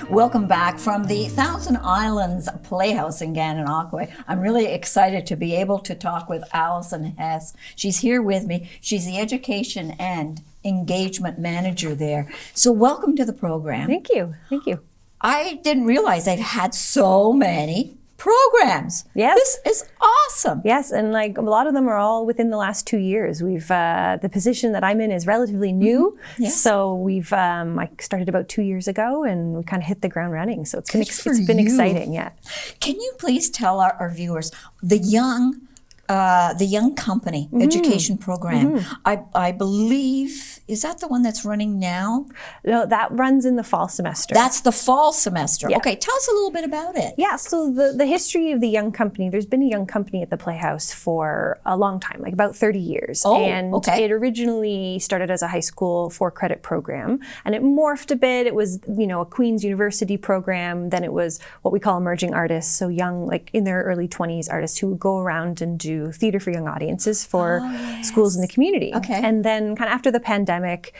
Welcome back from the Thousand Islands Playhouse in Gananoque. I'm really excited to be able to talk with Allison Hess. She's here with me. She's the Education and Engagement Manager there. So welcome to the program. Thank you. Thank you. I didn't realize they've had so many programs. Yes. This is awesome. Yes, and like a lot of them are all within the last 2 years. We've the position that I'm in is relatively new, Yes. so we've I started about 2 years ago, and we kind of hit the ground running. So it's been you. exciting. Yeah. Can you please tell our viewers the young company education program? I believe, is that the one that's running now? No, that runs in the fall semester. That's the fall semester. Yeah. Okay, tell us a little bit about it. Yeah, so the history of the Young Company, there's been a Young Company at the Playhouse for a long time, like about 30 years. Oh, and okay. It originally started as a high school 4-credit program, and it morphed a bit. It was, a Queen's University program. Then it was what we call emerging artists, so young, like in their early 20s artists who would go around and do theater for young audiences for schools in the community. Okay. And then kind of after the pandemic,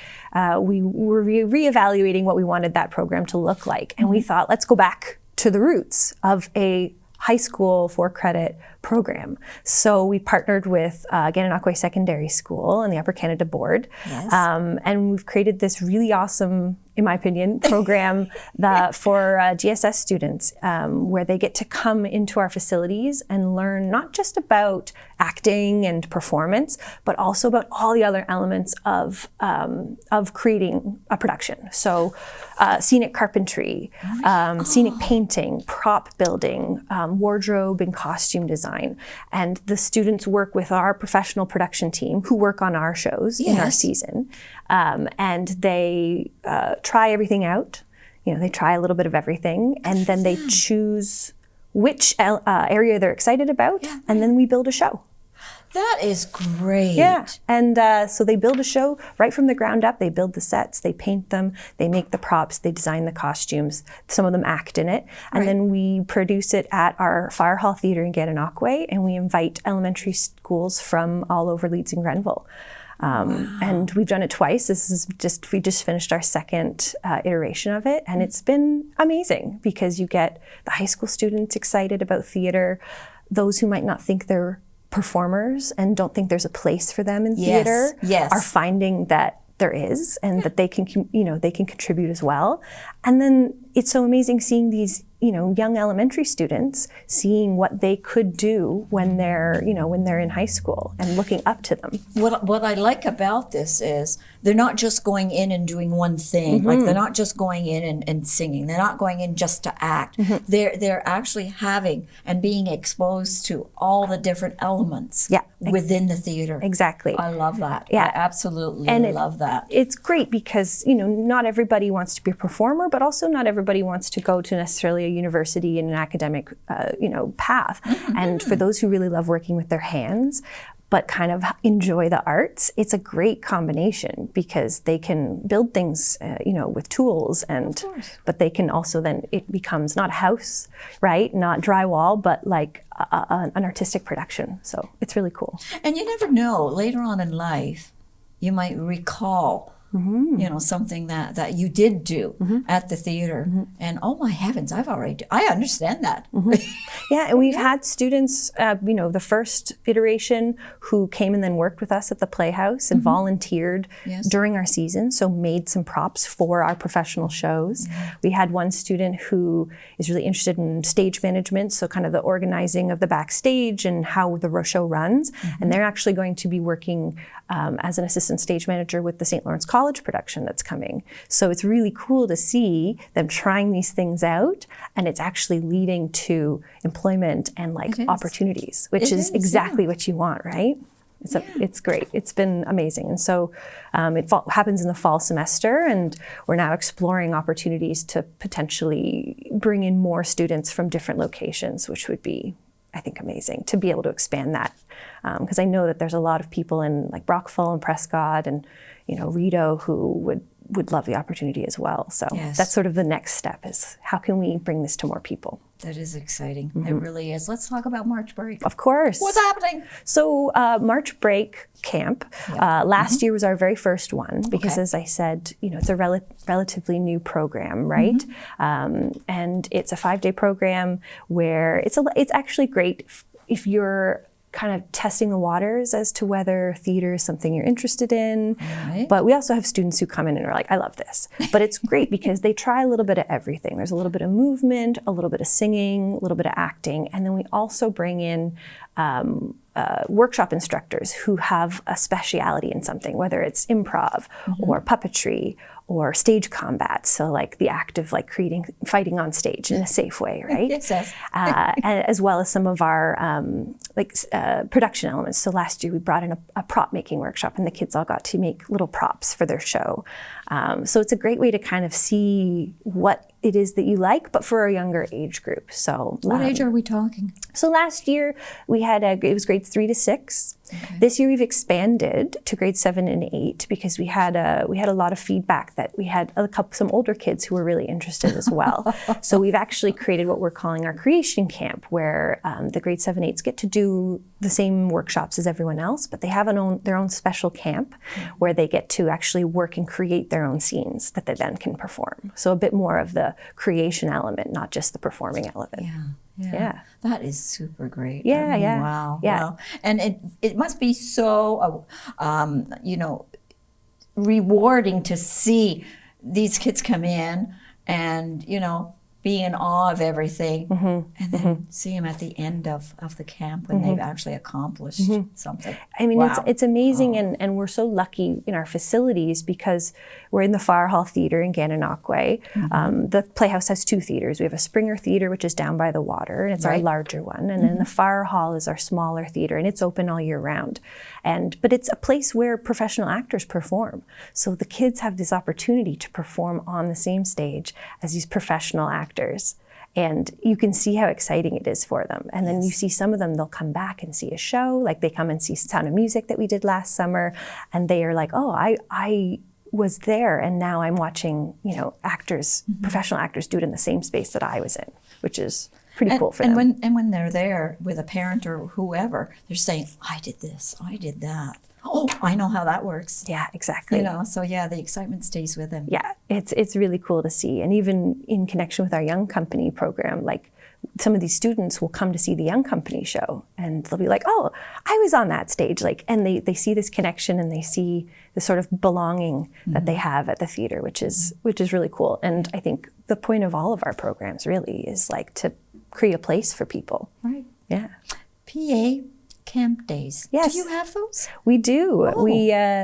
we were reevaluating what we wanted that program to look like. And we thought, let's go back to the roots of a high school 4-credit program. So we partnered with Gananoque Secondary School and the Upper Canada Board. Yes. And we've created this really awesome, in my opinion, program for GSS students, where they get to come into our facilities and learn not just about acting and performance, but also about all the other elements of creating a production. So scenic carpentry, scenic painting, prop building, wardrobe and costume design. And the students work with our professional production team who work on our shows in our season. And they try everything out. They try a little bit of everything, and then they choose which area they're excited about, and then we build a show. That is great. Yeah, and so they build a show right from the ground up. They build the sets, they paint them, they make the props, they design the costumes. Some of them act in it, and then we produce it at our Fire Hall Theatre in Gananoque, and we invite elementary schools from all over Leeds and Grenville. And we've done it twice. We just finished our second iteration of it, and it's been amazing because you get the high school students excited about theater, those who might not think they're performers and don't think there's a place for them in theater are finding that there is, and that they can contribute as well. And then it's so amazing seeing these young elementary students seeing what they could do when they're in high school and looking up to them. What I like about this is they're not just going in and doing one thing. Like they're not just going in and singing. They're not going in just to act. They're actually having and being exposed to all the different elements within the theater. Exactly. I love that. Yeah. I absolutely love that. It's great because, not everybody wants to be a performer, but also not everybody wants to go to necessarily a university in an academic, path. And for those who really love working with their hands, but kind of enjoy the arts, it's a great combination because they can build things, with tools, but they can also then, it becomes not a house, right? Not drywall, but like an artistic production. So it's really cool. And you never know, later on in life, you might recall something that you did do at the theater, and oh my heavens, I understand that. Yeah, and we've had students, the first iteration who came and then worked with us at the Playhouse and volunteered during our season, so made some props for our professional shows. We had one student who is really interested in stage management, so kind of the organizing of the backstage and how the show runs, and they're actually going to be working as an assistant stage manager with the St. Lawrence College production that's coming. So it's really cool to see them trying these things out, and it's actually leading to employment and opportunities, which is exactly what you want, right? It's great. It's been amazing. And so it happens in the fall semester, and we're now exploring opportunities to potentially bring in more students from different locations, which would be, I think, amazing to be able to expand that. Because I know that there's a lot of people in like Brockville and Prescott and, Rideau who would love the opportunity as well. So that's sort of the next step, is how can we bring this to more people? That is exciting. It really is. Let's talk about March break. Of course. What's happening? So March break camp last year was our very first one because, as I said, it's a relatively new program, right? And it's a 5-day program where it's actually great if you're kind of testing the waters as to whether theater is something you're interested in. Right. But we also have students who come in and are like, I love this. But it's great because they try a little bit of everything. There's a little bit of movement, a little bit of singing, a little bit of acting. And then we also bring in workshop instructors who have a speciality in something, whether it's improv or puppetry or stage combat. So like the act of like fighting on stage in a safe way, right? Yes. As well as some of our production elements. So last year we brought in a prop making workshop and the kids all got to make little props for their show. So it's a great way to kind of see what it is that you like, but for a younger age group. So what age are we talking? So last year we had it was grades 3 to 6. Okay. This year we've expanded to grades 7 and 8 because we had a lot of feedback that we had some older kids who were really interested as well. So we've actually created what we're calling our creation camp, where the grade 7, 8s get to do the same workshops as everyone else, but they have their own special camp where they get to actually work and create their own scenes that they then can perform. So a bit more of the creation element, not just the performing element. Yeah. That is super great. Yeah. Wow. And it must be so, rewarding to see these kids come in and, be in awe of everything and then see them at the end of the camp when they've actually accomplished something. I mean, it's amazing and we're so lucky in our facilities because we're in the Fire Hall Theatre in Gananoque. The Playhouse has 2 theatres. We have a Springer Theatre, which is down by the water, and it's our larger one. And then the Fire Hall is our smaller theatre, and it's open all year round. But it's a place where professional actors perform. So the kids have this opportunity to perform on the same stage as these professional actors. And you can see how exciting it is for them. And then you see some of them, they'll come back and see a show, like they come and see Sound of Music that we did last summer, and they are like, oh, I was there, and now I'm watching, actors, professional actors do it in the same space that I was in, which is pretty cool for them. When they're there with a parent or whoever, they're saying, I did this, I did that. Oh, I know how that works. Yeah, exactly. So the excitement stays with them. Yeah, it's really cool to see. And even in connection with our Young Company program, like some of these students will come to see the Young Company show and they'll be like, oh, I was on that stage. And they see this connection and they see the sort of belonging that they have at the theater, which is really cool. And I think the point of all of our programs really is like to create a place for people. Right. Yeah. PA camp days. Yes. Do you have those? We do.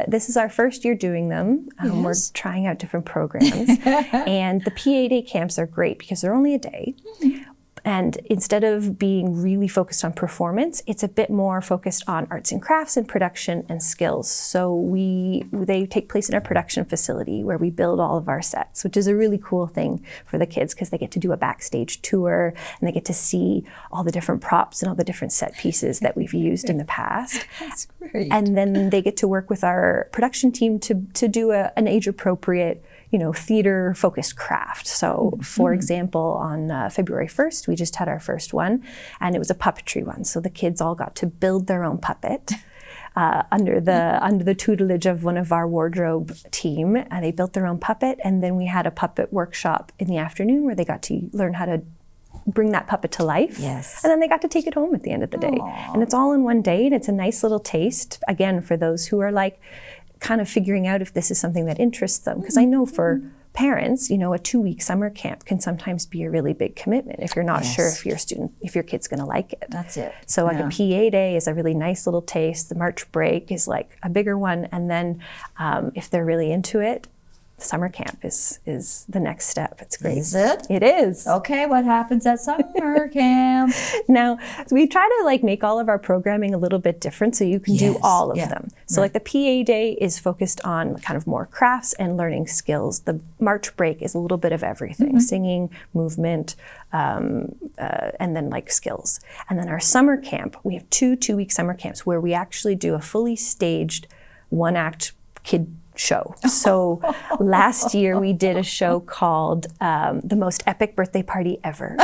This is our first year doing them. We're trying out different programs. And the PA day camps are great because they're only a day. And instead of being really focused on performance, it's a bit more focused on arts and crafts and production and skills. So they take place in our production facility where we build all of our sets, which is a really cool thing for the kids because they get to do a backstage tour and they get to see all the different props and all the different set pieces that we've used in the past. That's great. And then they get to work with our production team to do an age-appropriate theater-focused craft. So, for example, on February 1st, we just had our first one, and it was a puppetry one. So the kids all got to build their own puppet under the tutelage of one of our wardrobe team. And they built their own puppet, and then we had a puppet workshop in the afternoon where they got to learn how to bring that puppet to life. Yes. And then they got to take it home at the end of the day. And it's all in one day, and it's a nice little taste, again, for those who are like, kind of figuring out if this is something that interests them. Because I know for parents, a 2-week summer camp can sometimes be a really big commitment if you're not sure if your kid's going to like it. That's it. So like a PA day is a really nice little taste. The March break is like a bigger one. And then if they're really into it, summer camp is the next step. It's great. Is it? It is. Okay, what happens at summer camp? Now, we try to make all of our programming a little bit different so you can do all of them. So like the PA day is focused on kind of more crafts and learning skills. The March break is a little bit of everything, singing, movement, and then skills. And then our summer camp, we have 2-week summer camps where we actually do a fully staged 1-act kid show. So last year we did a show called The Most Epic Birthday Party Ever.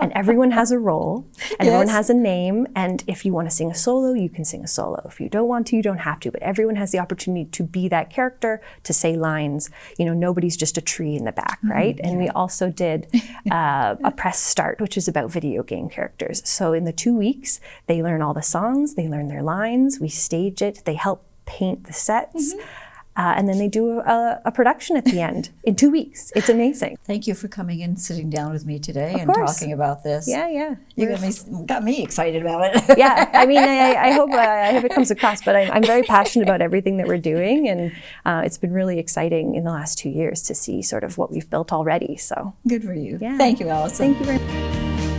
And everyone has a role, and everyone has a name, and if you want to sing a solo, you can sing a solo. If you don't want to, you don't have to, but everyone has the opportunity to be that character, to say lines. You know, nobody's just a tree in the back, right? And we also did a press start, which is about video game characters. So in the 2 weeks, they learn all the songs, they learn their lines, we stage it, they help paint the sets. And then they do a production at the end in 2 weeks. It's amazing. Thank you for coming and sitting down with me today and course. talking about this. Yeah. You got me excited about it. Yeah, I mean, I hope it comes across, but I'm very passionate about everything that we're doing, and it's been really exciting in the last 2 years to see sort of what we've built already. So good for you. Yeah. Thank you, Allison. Thank you very much.